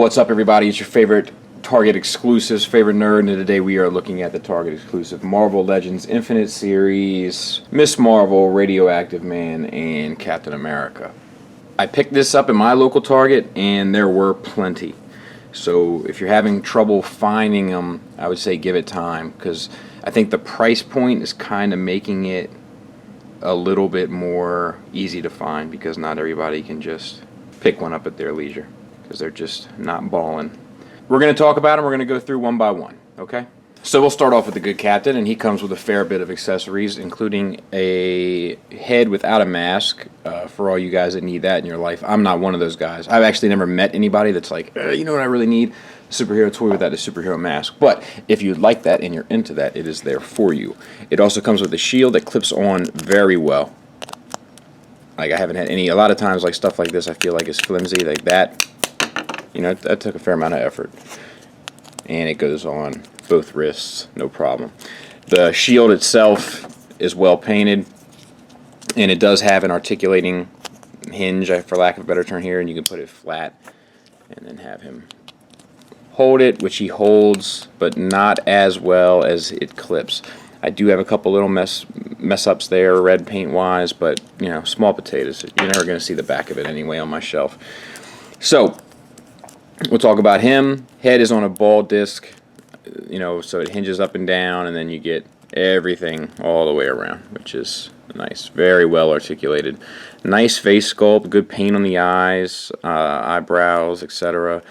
What's up, everybody? It's your favorite Target exclusives, favorite nerd, and today we are looking at the Target exclusive Marvel Legends Infinite Series, Miss Marvel, Radioactive Man, and Captain America. I picked this up in my local Target, and there were plenty. So if you're having trouble finding them, I would say give it time, because I think the price point is kind of making it a little bit more easy to find, because not everybody can just pick one up at their leisure, because they're just not balling. We're going to talk about them. We're going to go through one by one, okay? So we'll start off with the good captain, and he comes with a fair bit of accessories, including a head without a mask, for all you guys that need that in your life. I'm not one of those guys. I've actually never met anybody that's like, you know what I really need? A superhero toy without a superhero mask. But if you'd like that and you're into that, it is there for you. It also comes with a shield that clips on very well. Like, I haven't had any, a lot of times, like, stuff like this, I feel like it's flimsy, like that. You know, that took a fair amount of effort. And it goes on both wrists, no problem. The shield itself is well painted, and it does have an articulating hinge, for lack of a better term here, and you can put it flat and then have him hold it, which he holds, but not as well as it clips. I do have a couple little mess ups there, red paint wise, but you know, small potatoes. You're never going to see the back of it anyway on my shelf. So we'll talk about him. Head is on a ball disc, you know, so it hinges up and down, and then you get everything all the way around, which is nice. Very well articulated. Nice face sculpt, good paint on the eyes, eyebrows, etc.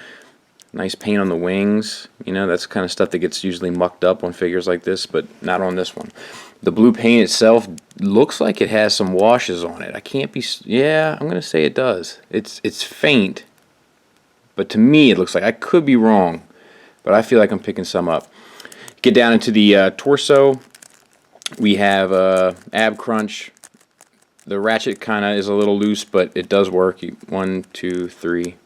Nice paint on the wings. You know, that's the kind of stuff that gets usually mucked up on figures like this, but not on this one. The blue paint itself looks like it has some washes on it. I can't be... Yeah, I'm going to say it does. It's faint, but to me it looks like... I could be wrong, but I feel like I'm picking some up. Get down into the torso. We have ab crunch. The ratchet kind of is a little loose, but it does work. 1, 2, 3...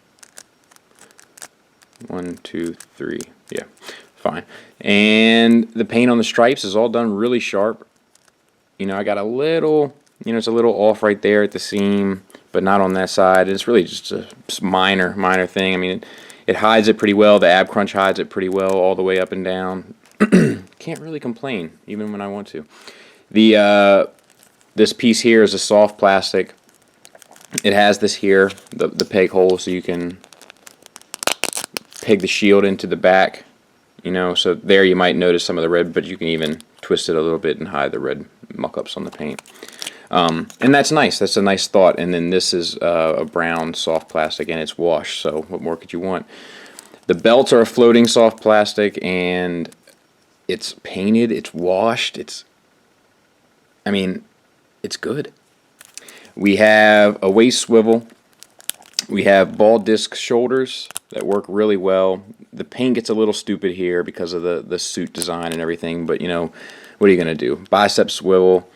1, 2, 3. Yeah, fine. And the paint on the stripes is all done really sharp. You know, I got a little, you know, it's a little off right there at the seam, but not on that side. It's really just a minor thing. I mean, it hides it pretty well. The ab crunch hides it pretty well all the way up and down. Can't really complain, even when I want to. The this piece here is a soft plastic. It has this here, the peg hole, so you can peg the shield into the back, you know, so there you might notice some of the red, but you can even twist it a little bit and hide the red muck-ups on the paint. And that's nice. That's a nice thought. And then this is a brown soft plastic, and it's washed, so what more could you want? The belts are a floating soft plastic, and it's painted, it's washed, I mean, it's good. We have a waist swivel. We have ball disc shoulders that work really well. The paint gets a little stupid here because of the suit design and everything, but you know, what are you going to do? Bicep swivel,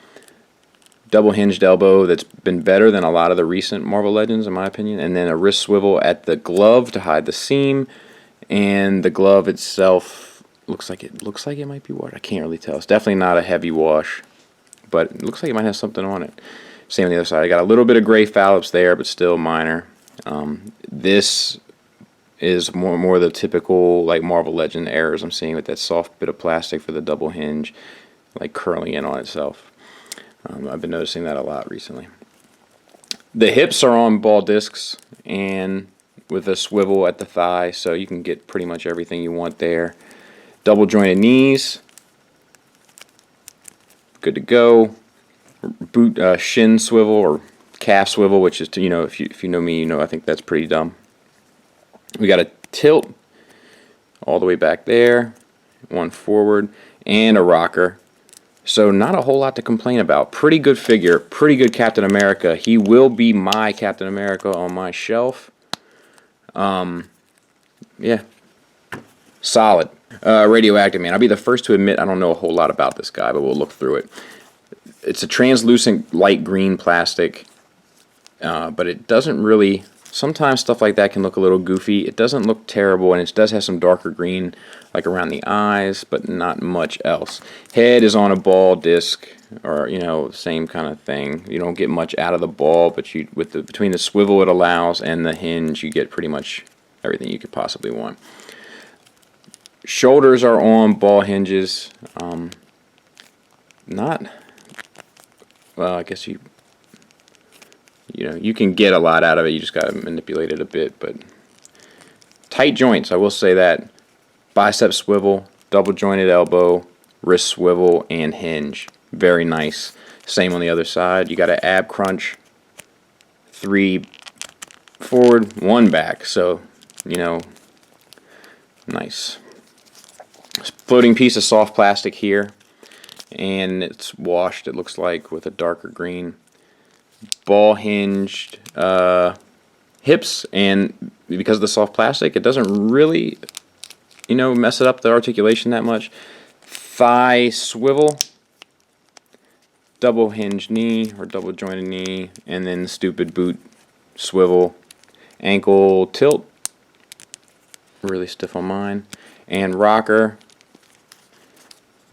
double hinged elbow that's been better than a lot of the recent Marvel Legends in my opinion, and then a wrist swivel at the glove to hide the seam, and the glove itself looks like it might be washed. I can't really tell. It's definitely not a heavy wash, but it looks like it might have something on it. Same on the other side. I got a little bit of gray phthalates there, but still minor. This is more the typical like Marvel Legend errors I'm seeing with that soft bit of plastic for the double hinge, like curling in on itself. I've been noticing that a lot recently. The hips are on ball discs and with a swivel at the thigh, so you can get pretty much everything you want there. Double jointed knees, good to go. Boot shin swivel or calf swivel, which is, you know, if you know me, you know I think that's pretty dumb. We got a tilt all the way back there, one forward, and a rocker. So not a whole lot to complain about. Pretty good figure, pretty good Captain America. He will be my Captain America on my shelf. Yeah, solid. Radioactive Man. I'll be the first to admit I don't know a whole lot about this guy, but we'll look through it. It's a translucent light green plastic. But it doesn't really, sometimes stuff like that can look a little goofy. It doesn't look terrible, and it does have some darker green like around the eyes, but not much else. Head is on a ball disc, or you know, same kind of thing. You don't get much out of the ball, but you between the swivel it allows and the hinge, you get pretty much everything you could possibly want. Shoulders are on ball hinges. Not, well, I guess you know, you can get a lot out of it. You just got to manipulate it a bit, but tight joints, I will say that. Bicep swivel, double jointed elbow, wrist swivel, and hinge. Very nice. Same on the other side. You got an ab crunch, 3 forward, 1 back. So, you know, nice. Floating piece of soft plastic here, and it's washed, it looks like, with a darker green. Ball hinged hips, and because of the soft plastic, it doesn't really, you know, mess it up the articulation that much. Thigh swivel, double hinged knee or double jointed knee, and then stupid boot swivel. Ankle tilt, really stiff on mine, and rocker.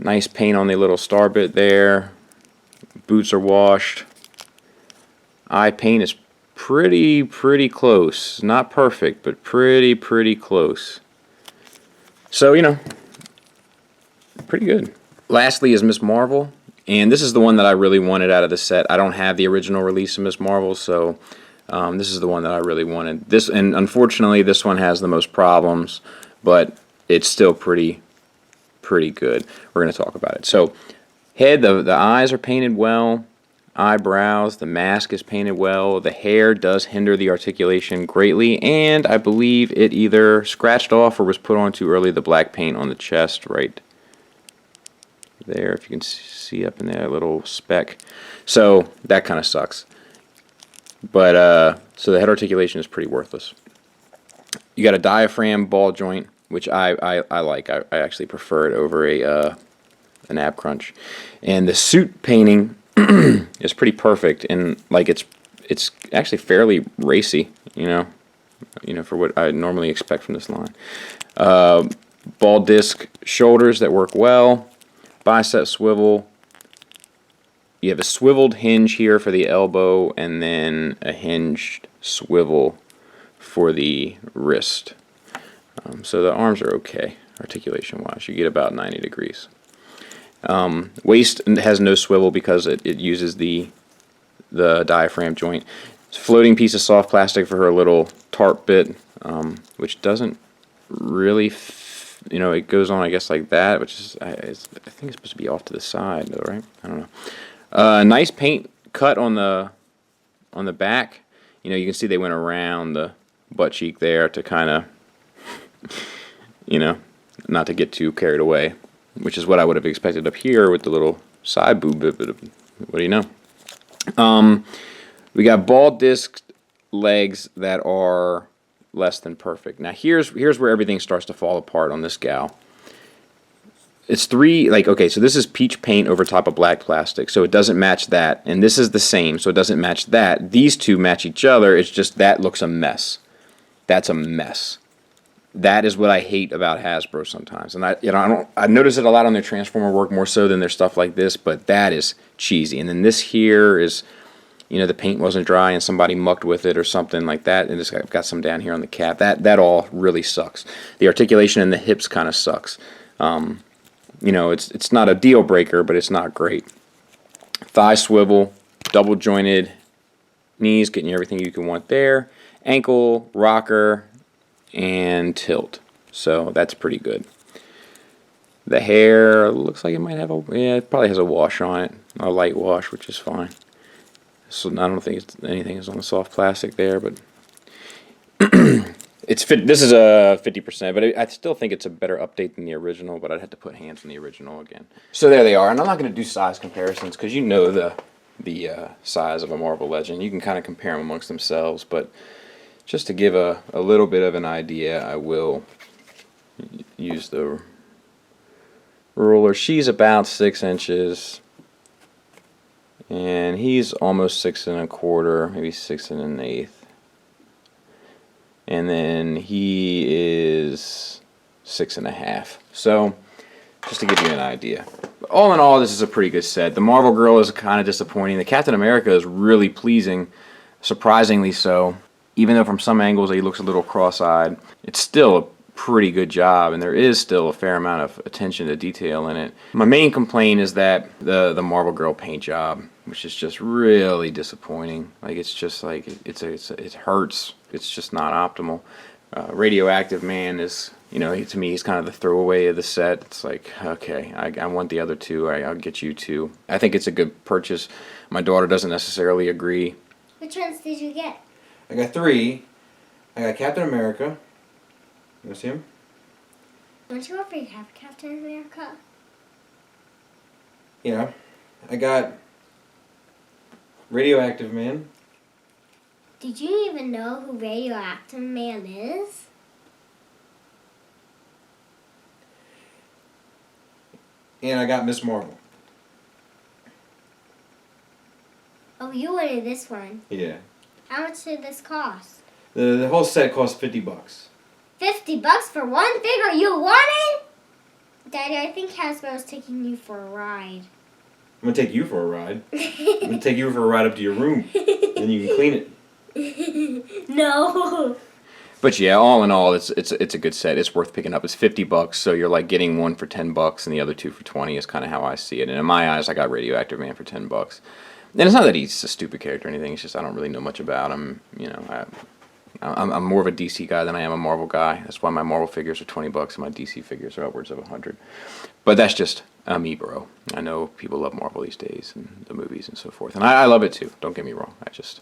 Nice paint on the little star bit there. Boots are washed. Eye paint is pretty close. Not perfect, but pretty close. So, you know, pretty good. Lastly is Miss Marvel, and this is the one that I really wanted out of the set. I don't have the original release of Miss Marvel, so this is the one that I really wanted. This, and unfortunately, this one has the most problems, but it's still pretty good. We're going to talk about it. So, head, the eyes are painted well. Eyebrows, the mask is painted well. The hair does hinder the articulation greatly, and I believe it either scratched off or was put on too early, the black paint on the chest right there, if you can see up in there, a little speck. So that kind of sucks. But so the head articulation is pretty worthless. You got a diaphragm ball joint, which I like. I actually prefer it over an ab crunch. And the suit painting is pretty perfect, and like it's actually fairly racy, you know, for what I normally expect from this line. Ball disc shoulders that work well. Bicep swivel. You have a swiveled hinge here for the elbow, and then a hinged swivel for the wrist. So the arms are okay, articulation-wise. You get about 90 degrees. Waist has no swivel because it uses the diaphragm joint. It's a floating piece of soft plastic for her little tarp bit, which doesn't really, you know, it goes on, I guess, like that, which is, I think it's supposed to be off to the side, though, right? I don't know. Nice paint cut on the back. You know, you can see they went around the butt cheek there to kind of, you know, not to get too carried away, which is what I would have expected up here with the little side boob bit, but what do you know? We got ball disc legs that are less than perfect. Now here's where everything starts to fall apart on this gal. It's okay, so this is peach paint over top of black plastic, so it doesn't match that, and this is the same, so it doesn't match that. These two match each other, it's just that looks a mess. That's a mess. That is what I hate about Hasbro sometimes, and I notice it a lot on their Transformer work more so than their stuff like this, but that is cheesy. And then this here is, you know, the paint wasn't dry and somebody mucked with it or something like that, and I've got some down here on the cap. That all really sucks. The articulation in the hips kind of sucks. You know, it's not a deal breaker, but it's not great. Thigh swivel, double jointed knees, getting you everything you can want there. Ankle, rocker, and tilt. So that's pretty good. The hair looks like it might have it probably has a wash on it, a light wash, which is fine. So I don't think anything is on the soft plastic there, but it's fit. This is a 50%, but I still think it's a better update than the original. But I'd have to put hands on the original again. So there they are, and I'm not going to do size comparisons because you know the size of a Marvel Legend. You can kind of compare them amongst themselves, but just to give a little bit of an idea, I will use the ruler. She's about 6 inches, and he's almost 6 1/4, maybe 6 1/8. And then he is 6 1/2. So, just to give you an idea. But all in all, this is a pretty good set. The Marvel Girl is kind of disappointing. The Captain America is really pleasing, surprisingly so. even though from some angles he looks a little cross-eyed, it's still a pretty good job, and there is still a fair amount of attention to detail in it. My main complaint is that the Marvel Girl paint job, which is just really disappointing. Like, it's just like it hurts. It's just not optimal. Radioactive Man is, you know, to me, he's kind of the throwaway of the set. It's like, okay, I want the other two. I'll get you two. I think it's a good purchase. My daughter doesn't necessarily agree. Which ones did you get? I got 3. I got Captain America. You want to see him? Don't you already have Captain America? Yeah. I got Radioactive Man. Did you even know who Radioactive Man is? And I got Miss Marvel. Oh, you wanted this one. Yeah. How much did this cost? The whole set cost $50. $50 for one figure you wanted? Daddy, I think Hasbro's taking you for a ride. I'm going to take you for a ride. I'm going to take you for a ride up to your room. Then you can clean it. No. But yeah, all in all, it's a good set. It's worth picking up. It's $50, so you're like getting one for $10 and the other two for $20 is kind of how I see it. And in my eyes, I got Radioactive Man for $10. And it's not that he's a stupid character or anything. It's just I don't really know much about him. You know, I'm more of a DC guy than I am a Marvel guy. That's why my Marvel figures are $20 and my DC figures are upwards of $100. But that's just me, bro. I know people love Marvel these days and the movies and so forth, and I love it too. Don't get me wrong. I just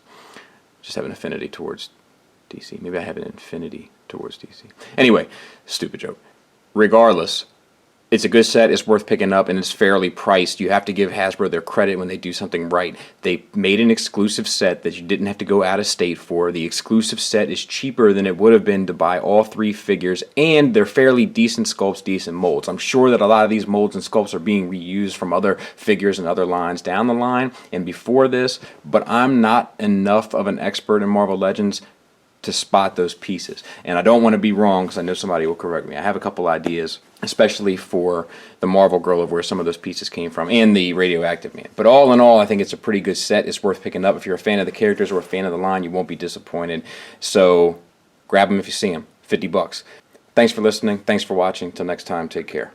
have an affinity towards DC. Maybe I have an infinity towards DC. Anyway, stupid joke. Regardless, it's a good set. It's worth picking up, and it's fairly priced. You have to give Hasbro their credit when they do something right. They made an exclusive set that you didn't have to go out of state for. The exclusive set is cheaper than it would have been to buy all 3 figures, and they're fairly decent sculpts, decent molds. I'm sure that a lot of these molds and sculpts are being reused from other figures and other lines down the line and before this, but I'm not enough of an expert in Marvel Legends to spot those pieces. And I don't want to be wrong because I know somebody will correct me. I have a couple ideas, especially for the Marvel Girl, of where some of those pieces came from, and the Radioactive Man. But all in all, I think it's a pretty good set. It's worth picking up. If you're a fan of the characters or a fan of the line, you won't be disappointed. So grab them if you see them. $50. Thanks for listening. Thanks for watching. Till next time, take care.